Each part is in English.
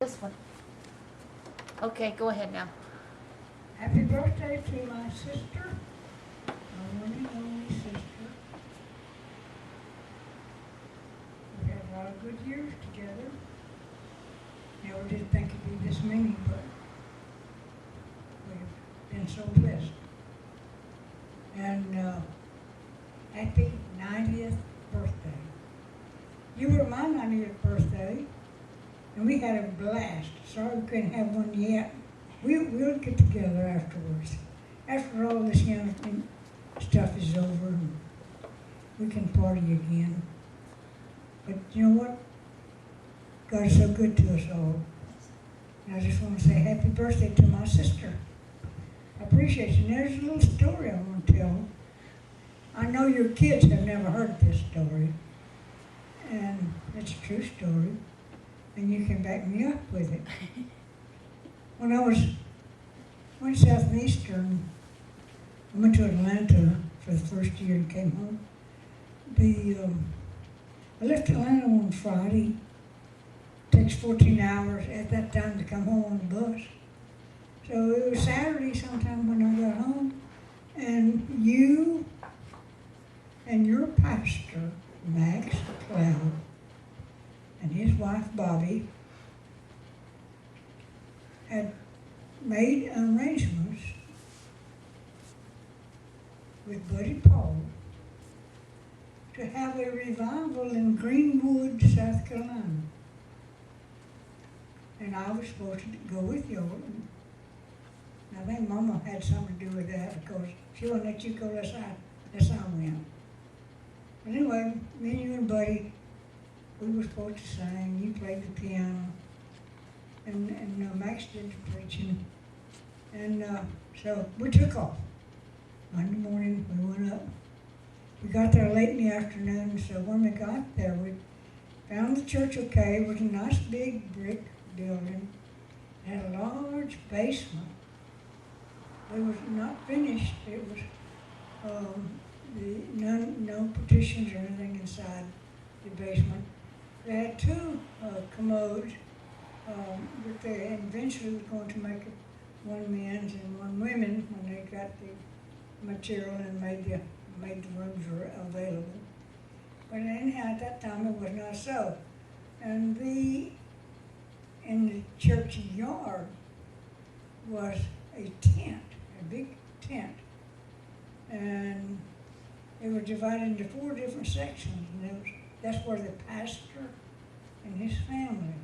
This one. Okay, go ahead now. Happy birthday to my sister, my one and only sister. We've had a lot of good years together. Never did think it'd be this many, but we've been so blessed. And happy 90th birthday. You were my 90th birthday, and we had a blast. Sorry we couldn't have one yet. We'll get together afterwards. After all this young stuff is over, and we can party again. But you know what? God is so good to us all. And I just want to say happy birthday to my sister. I appreciate you. And there's a little story I want to tell. I know your kids have never heard this story. And it's a true story. And you can back me up with it. When I went Southeastern, I went to Atlanta for the first year and came home. I left Atlanta on Friday. It takes 14 hours at that time to come home on the bus. So it was Saturday sometime when I got home, and you and your pastor, Max Cloud, and his wife, Bobby, had made arrangements with Buddy Paul to have a revival in Greenwood, South Carolina. And I was supposed to go with you. And I think Mama had something to do with that because she wouldn't let you go unless I went. But anyway, me and you and Buddy, we were supposed to sing. You played the piano. And Max did the preaching. And so we took off. Monday morning, we went up. We got there late in the afternoon, so when we got there, we found the church okay. It was a nice big brick building. It had a large basement. It was not finished. It was no partitions or anything inside the basement. They had two commodes. But they eventually was going to make it one men's and one women when they got the material and made the rooms available. But anyhow, at that time it was not so. And in the church yard was a tent, a big tent. And it was divided into 4 different sections. And that's where the pastor and his family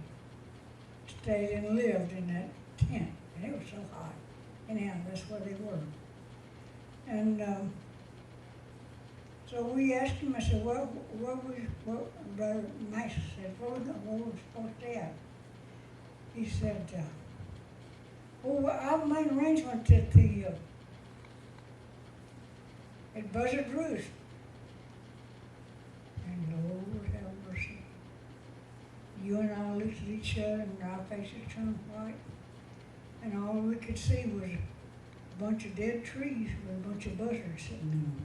stayed and lived in that tent. And it was so hot. Anyhow, that's where they were. And so we asked him, I said, what Brother Max said, where we supposed to stay at? He said, I've made arrangements at Buzzard Roost. And Lord have mercy. You and I looked at each other and our faces turned white. And all we could see was a bunch of dead trees with a bunch of buzzards sitting in them.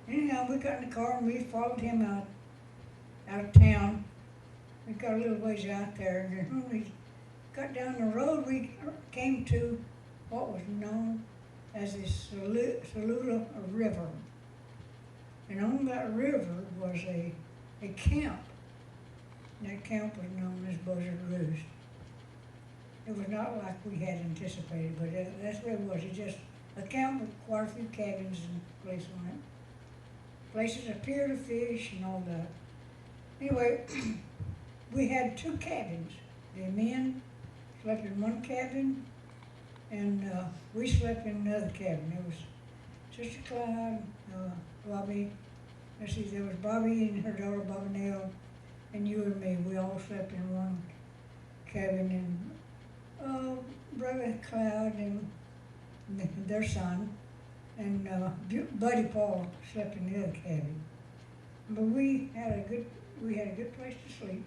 Anyhow, we got in the car and we followed him out of town. We got a little ways out there, and then when we got down the road, we came to what was known as the Saluda River. And on that river was a camp. And that camp was known as Buzzard Roost. It was not like we had anticipated, but that's what it was. It just a camp with quite a few cabins and places on it. Places appear to fish and all that. Anyway, we had 2 cabins. The men slept in one cabin, and we slept in another cabin. It was Sister Clyde, Bobby. Let's see, there was Bobby and her daughter, Bobby Nell, and you and me. We all slept in one cabin, and Brother Cloud and their son, and Buddy Paul slept in the other cabin. But we had a good place to sleep.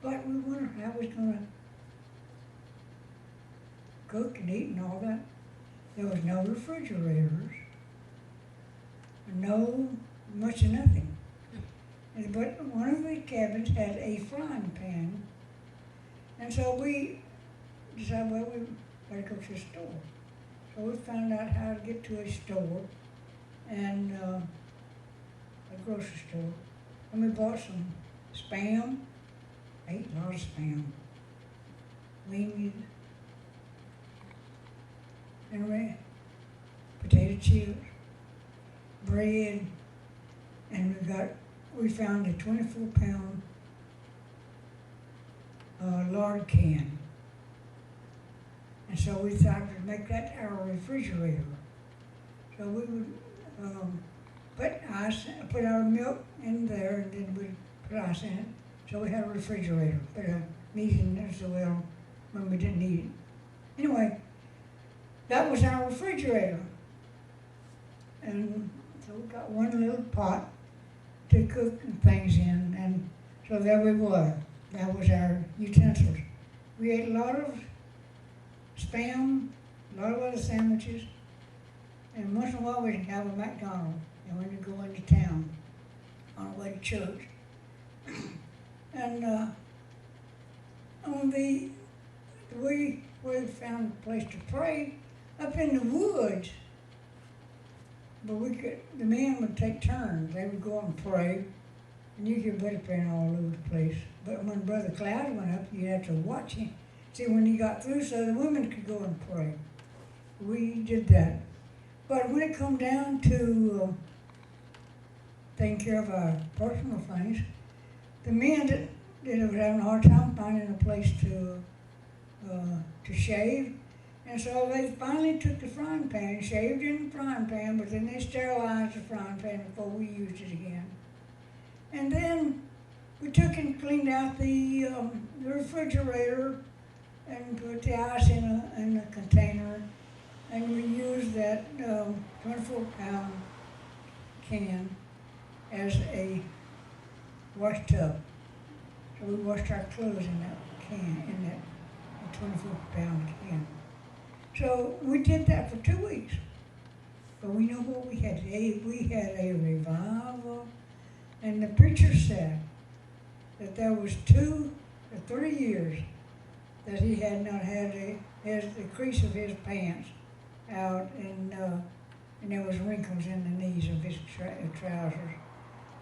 But we wondered how we was going to cook and eat and all that. There was no refrigerators, no much of nothing. And the but one of the cabins had a frying pan, and so we decided, well, we better go to the store. So we found out how to get to a store, and a grocery store, and we bought some Spam. I ate a lot of Spam. Wings, and potato chips, bread, and we found a 24-pound lard can. And so we thought we'd make that our refrigerator. So we would put our milk in there, and then we'd put ice in it. So we had a refrigerator, put a meat in there so well when we didn't need it. Anyway, that was our refrigerator. And so we got one little pot to cook things in, and so there we were. That was our utensils. We ate a lot of Spam, a lot of other sandwiches, and once in a while we'd have a McDonald's, and when you go into town on the way to church. And we found a place to pray up in the woods. But the men would take turns. They would go up and pray, and you could better praying all over the place. But when Brother Cloud went up, you'd have to watch him, see when he got through, so the women could go and pray. We did that. But when it come down to taking care of our personal things, the men that was having a hard time finding a place to shave, and so they finally took the frying pan, shaved in the frying pan, but then they sterilized the frying pan before we used it again. And then we took and cleaned out the refrigerator and put the ice in a container, and we used that 24-pound can as a wash tub. So we washed our clothes in that can, in that 24-pound can. So we did that for 2 weeks. But we know what we had. We had a revival, and the preacher said that there was 2 or 3 years that he had not had the crease of his pants out, and there was wrinkles in the knees of his trousers.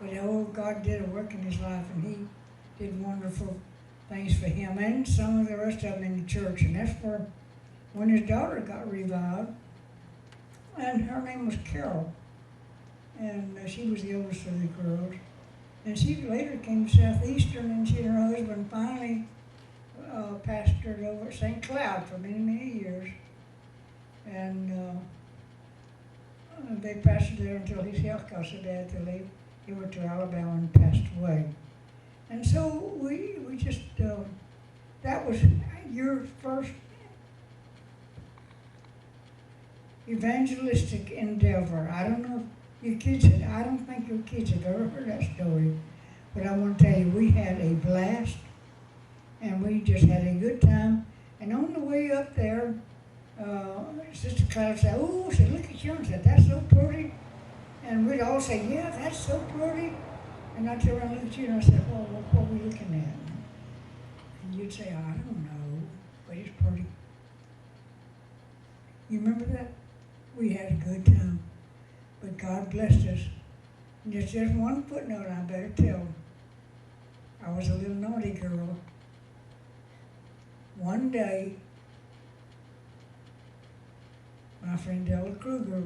But God did a work in his life, and he did wonderful things for him and some of the rest of them in the church. And that's where, when his daughter got revived, and her name was Carol, and she was the oldest of the girls. And she later came to Southeastern, and she and her husband finally pastored over at St. Cloud for many, many years. And they pastored there until his health got so bad till he went to Alabama and passed away. And so we just, that was your first evangelistic endeavor. I don't know if your kids I don't think your kids have ever heard that story, but I want to tell you, we had a blast, and we just had a good time. And on the way up there, Sister Cloud said, "Oh," said, "look at you," and said, "That's so pretty." And we'd all say, "Yeah, that's so pretty." And I'd turn around and look at you, and I said, "Well, what are we looking at?" And you'd say, "I don't know, but it's pretty." You remember that? We had a good time, but God blessed us. And there's just one footnote I better tell. I was a little naughty girl. One day, my friend Della Kruger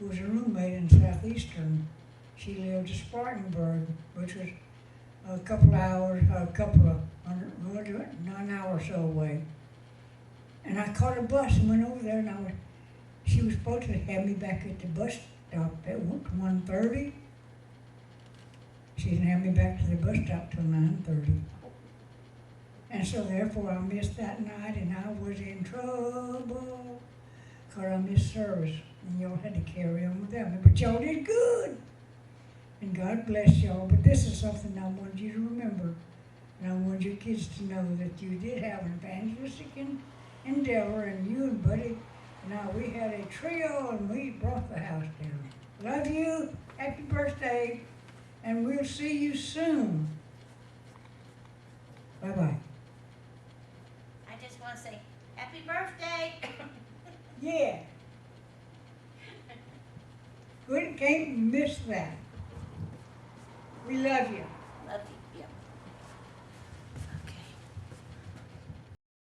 was a roommate in Southeastern. She lived in Spartanburg, which was a couple hours, 9 hours or so away. And I caught a bus and went over there, and she was supposed to have me back at the bus stop at 1:30. She didn't have me back to the bus stop till 9:30. And so therefore I missed that night, and I was in trouble because I missed service. And y'all had to carry on without me. But y'all did good. And God bless y'all. But this is something I wanted you to remember. And I wanted your kids to know that you did have an evangelistic endeavor, and you and Buddy and I, we had a trio, and we brought the house down. Love you. Happy birthday. and we'll see you soon. Bye-bye. I just want to say, happy birthday. Yeah. Good, can't miss that. We love you.